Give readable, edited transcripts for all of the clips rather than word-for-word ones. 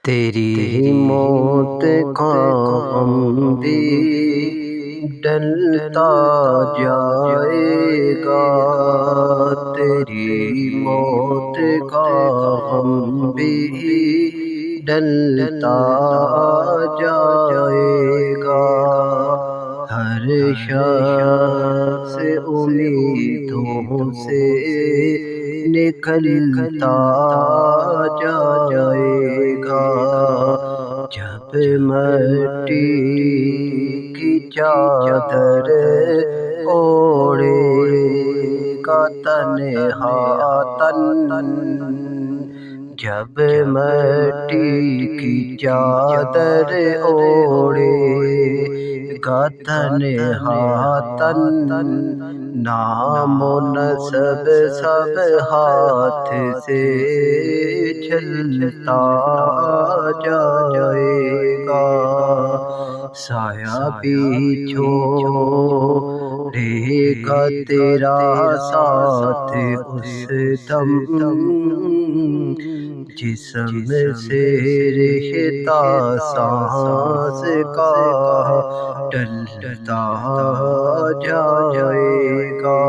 تیری موت کا غم بھی ڈلتا جائے گا، تیری موت کا غم بھی ڈلتا جائے گا۔ ہر شخص امیدوں سے نکلتا جائے گا، جب مٹی کی چادر اوڑھے گا تنہا تن، جب مٹی کی چادر اوڑھے گا تنہا تن، نام و نسب سب ہاتھ سے چلتا جائے گا، سایہ بھی چھوڑے گا تیرا ساتھ اس دم، جسم سے رشتہ سانس کا ٹلتا جائے گا۔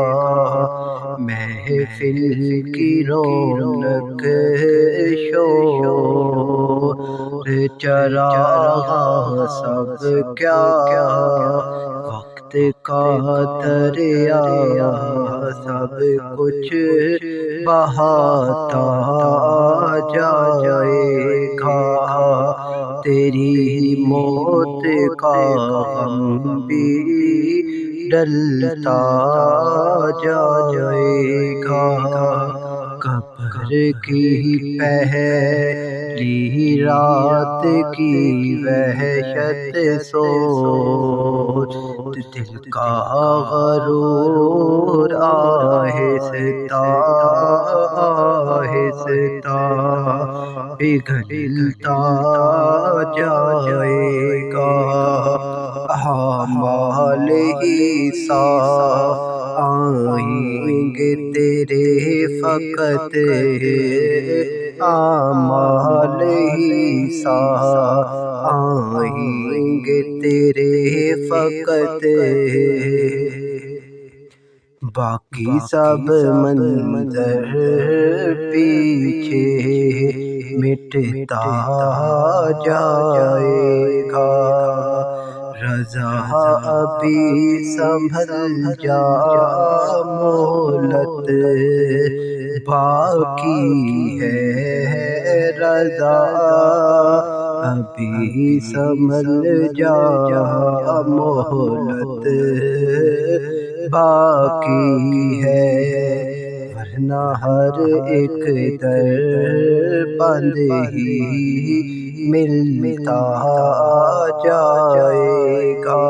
محفل کی رونق شور چراغ سب کیا، وقت کا دریا سب کچھ بہاتا جائے گا، تیری موت کا غم بھی ڈلتا جائے گا۔ قبر کی پہلی رات کی وحشت سوچ، دل کا غرور آہستہ آہستہ پگھلتا جائے گا، اعمال حساب آئیں گے تیرے فقط، اعمال حساب آئیں گے تیرے فقط، باقی سب منظر پیچھے مٹتا جائے گا، رضا ابھی سنبھل جا مہلت باقی ہے، رضا ابھی سنبھل جا مہلت باقی ہے، ورنہ ہر ایک در بند ہی ملتا جائے گا،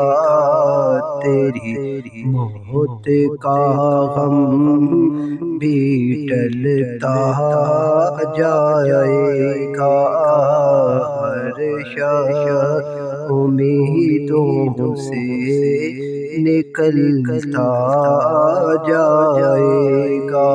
تیری موت کا غم بھی ٹلتا جائے گا، ہر شخص امیدوں سے نکلتا جائے گا۔